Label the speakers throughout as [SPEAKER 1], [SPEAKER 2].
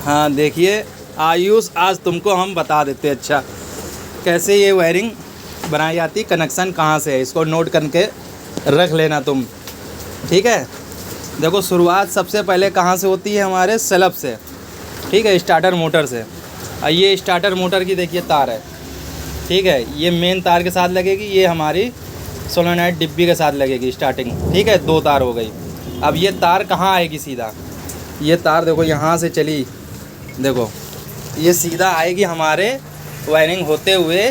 [SPEAKER 1] हाँ देखिए आयुष, आज तुमको हम बता देते हैं अच्छा कैसे ये वायरिंग बनाई जाती, कनेक्शन कहाँ से है, इसको नोट करके रख लेना तुम, ठीक है। देखो शुरुआत सबसे पहले कहाँ से होती है, हमारे स्लब से, ठीक है, स्टार्टर मोटर से। और ये स्टार्टर मोटर की देखिए तार है, ठीक है, ये मेन तार के साथ लगेगी, ये हमारी सोलेनॉइड डिब्बी के साथ लगेगी स्टार्टिंग, ठीक है, 2 तार हो गई। अब ये तार कहाँ आएगी सीधा, ये तार देखो यहाँ से चली, देखो ये सीधा आएगी हमारे वायरिंग होते हुए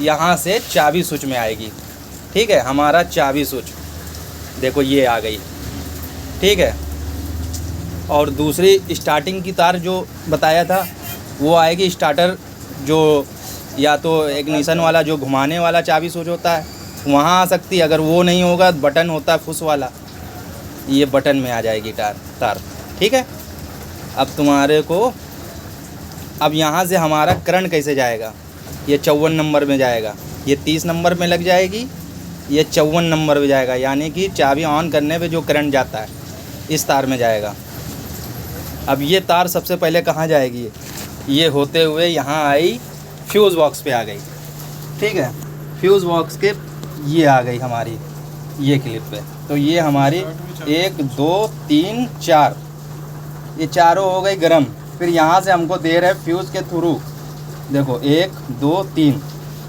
[SPEAKER 1] यहाँ से चाबी स्विच में आएगी, ठीक है, हमारा चाबी स्विच देखो ये आ गई, ठीक है। और दूसरी स्टार्टिंग की तार जो बताया था वो आएगी स्टार्टर, जो या तो इग्निशन वाला जो घुमाने वाला चाबी स्विच होता है वहाँ आ सकती है, अगर वो नहीं होगा बटन होता है फुस वाला, ये बटन में आ जाएगी तार, ठीक है। अब तुम्हारे को अब यहाँ से हमारा करंट कैसे जाएगा, ये 54 नंबर में जाएगा, ये 30 नंबर में लग जाएगी, ये 54 नंबर में जाएगा, यानी कि चाबी ऑन करने पे जो करंट जाता है इस तार में जाएगा। अब ये तार सबसे पहले कहाँ जाएगी, ये होते हुए यहाँ आई फ्यूज़ बॉक्स पे आ गई, ठीक है, फ्यूज़ बॉक्स के ये आ गई हमारी ये क्लिप पे। तो ये हमारी 1 2 3 4, ये चारों हो गई गरम। फिर यहाँ से हमको दे रहे फ्यूज़ के थ्रू, देखो 1 2 3,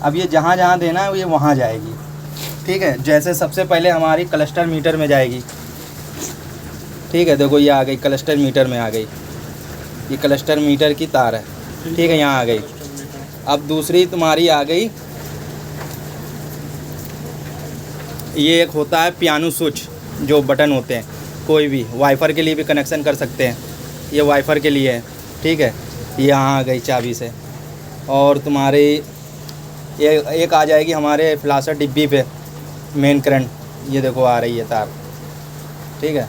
[SPEAKER 1] अब ये जहाँ जहाँ देना है ये वहाँ जाएगी, ठीक है। जैसे सबसे पहले हमारी क्लस्टर मीटर में जाएगी, ठीक है, देखो ये आ गई क्लस्टर मीटर में आ गई, ये क्लस्टर मीटर की तार है, ठीक है, यहाँ आ गई। अब दूसरी तुम्हारी आ गई, ये एक होता है पियानो स्विच, जो बटन होते हैं, कोई भी वाइफर के लिए भी कनेक्शन कर सकते हैं, ये वाइफर के लिए है, ठीक है, ये यहाँ आ गई चाबी से। और तुम्हारी ये एक आ जाएगी हमारे फ्लाशर डिब्बी पे मेन करंट, ये देखो आ रही है तार, ठीक है।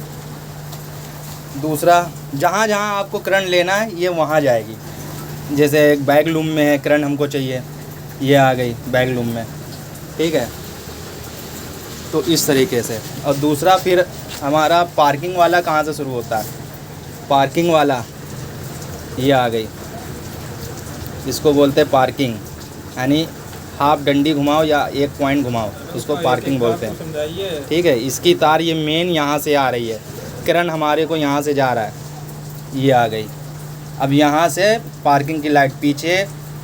[SPEAKER 1] दूसरा जहाँ जहाँ आपको करंट लेना है ये वहाँ जाएगी, जैसे एक बैक लूम में है करंट हमको चाहिए, ये आ गई बैक लूम में, ठीक है। तो इस तरीके से। और दूसरा फिर हमारा पार्किंग वाला कहाँ से शुरू होता है, पार्किंग वाला ये आ गई, इसको बोलते हैं पार्किंग, यानी हाफ डंडी घुमाओ या 1 पॉइंट घुमाओ, उसको पार्किंग बोलते हैं, ठीक है। इसकी तार ये मेन यहाँ से आ रही है, करंट हमारे को यहाँ से जा रहा है, ये आ गई। अब यहाँ से पार्किंग की लाइट पीछे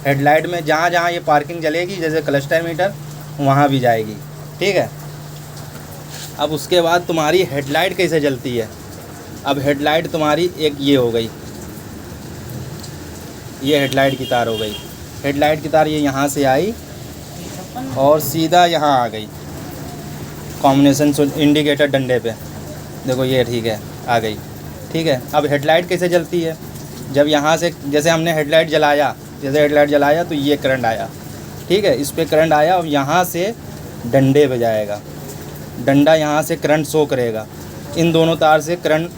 [SPEAKER 1] हेडलाइट में जहाँ जहाँ ये पार्किंग जलेगी, जैसे क्लस्टर मीटर, वहाँ भी जाएगी, ठीक है। अब उसके बाद तुम्हारी हेडलाइट कैसे जलती है, अब हेडलाइट तुम्हारी एक ये हो गई, ये हेडलाइट की तार हो गई, हेडलाइट की तार ये यहाँ से आई और सीधा यहाँ आ गई कॉम्बिनेशन इंडिकेटर डंडे पे, देखो ये ठीक है आ गई, ठीक है। अब हेडलाइट कैसे जलती है, जब यहाँ से जैसे हमने हेडलाइट जलाया तो ये करंट आया, ठीक है, इस पर करंट आया और यहाँ से डंडे पे जाएगा, डंडा यहाँ से करंट शो करेगा, इन दोनों तार से करंट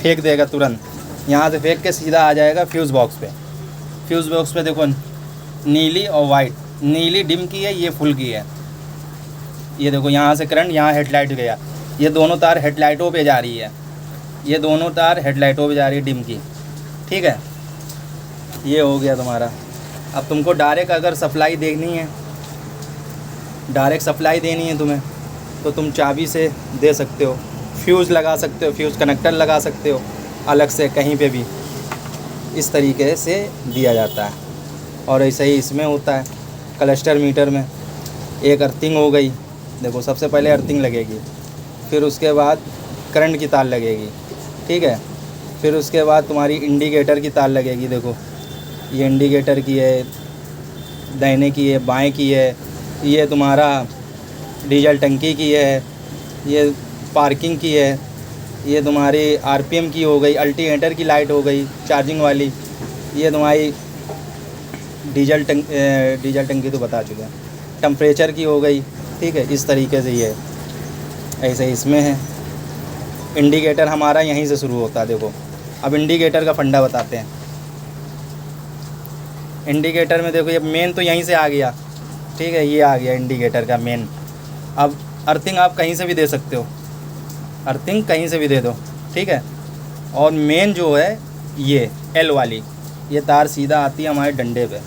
[SPEAKER 1] फेंक देगा तुरंत, यहाँ से फेंक के सीधा आ जाएगा फ्यूज़ बॉक्स पे। फ्यूज़ बॉक्स पे देखो नीली और वाइट, नीली डिम की है, ये फुल की है, ये देखो यहाँ से करंट यहाँ हेडलाइट गया, ये दोनों तार हेडलाइटों पे जा रही है, ये दोनों तार हेडलाइटों पे जा रही है डिम की, ठीक है। ये हो गया तुम्हारा। अब तुमको डायरेक्ट अगर सप्लाई देखनी है, डायरेक्ट सप्लाई देनी है तुम्हें, तो तुम चाबी से दे सकते हो, फ्यूज़ लगा सकते हो, फ्यूज़ कनेक्टर लगा सकते हो अलग से कहीं पे भी, इस तरीके से दिया जाता है। और ऐसे ही इसमें होता है क्लस्टर मीटर में। एक अर्थिंग हो गई, देखो सबसे पहले अर्थिंग लगेगी, फिर उसके बाद करंट की तार लगेगी, ठीक है, फिर उसके बाद तुम्हारी इंडिकेटर की तार लगेगी, देखो ये इंडिकेटर की है, दाहिने की है, बाएं की है, ये तुम्हारा डीजल टंकी की है, ये पार्किंग की है, ये तुम्हारी आरपीएम की हो गई, अल्टरनेटर की लाइट हो गई चार्जिंग वाली, ये तुम्हारी डीजल टंकी तो बता चुके हैं, टेम्परेचर की हो गई, ठीक है। इस तरीके से ये ऐसे इसमें है। इंडिकेटर हमारा यहीं से शुरू होता है, देखो अब इंडिकेटर का फंडा बताते हैं। इंडिकेटर में देखो ये मेन तो यहीं से आ गया, ठीक है, ये आ गया इंडिकेटर का मेन। अब अर्थिंग आप कहीं से भी दे सकते हो, अर्थिंग कहीं से भी दे दो, ठीक है। और मेन जो है ये एल वाली, ये तार सीधा आती है हमारे डंडे पे।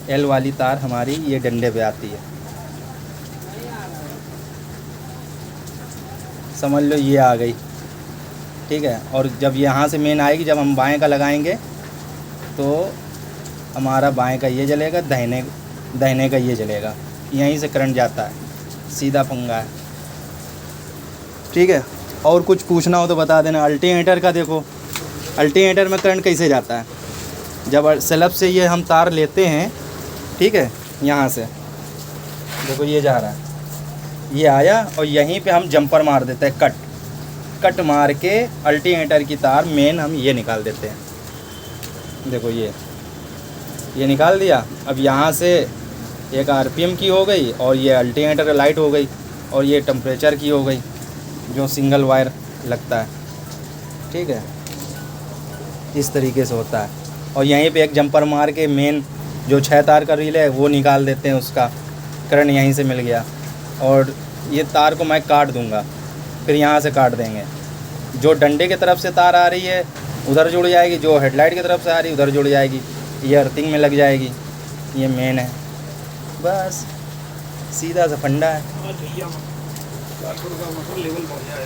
[SPEAKER 1] एल वाली तार हमारी ये डंडे पे आती है, समझ लो ये आ गई, ठीक है। और जब यहाँ से मेन आएगी, जब हम बाएं का लगाएंगे तो हमारा बाएं का ये जलेगा, दाहिने का ये जलेगा, यहीं से करंट जाता है, सीधा पंगा है, ठीक है। और कुछ पूछना हो तो बता देना। अल्टरनेटर का देखो, अल्टरनेटर में करंट कैसे जाता है, जब स्लैब से ये हम तार लेते हैं, ठीक है, यहाँ से देखो ये जा रहा है, ये आया और यहीं पे हम जंपर मार देते हैं, कट मार के अल्टरनेटर की तार मेन हम ये निकाल देते हैं। देखो ये निकाल दिया। अब यहाँ से एक आरपीएम की हो गई और ये अल्टरनेटर लाइट हो गई और ये टेम्परेचर की हो गई, जो सिंगल वायर लगता है, ठीक है। इस तरीके से होता है। और यहीं पे एक जंपर मार के मेन जो 6 तार का रील है वो निकाल देते हैं, उसका करंट यहीं से मिल गया। और ये तार को मैं काट दूंगा, फिर यहाँ से काट देंगे, जो डंडे की तरफ से तार आ रही है उधर जुड़ जाएगी, जो हेडलाइट की तरफ से आ रही है उधर जुड़ जाएगी, ये अर्थिंग में लग जाएगी। ये मेन है, बस सीधा सा फंडा है।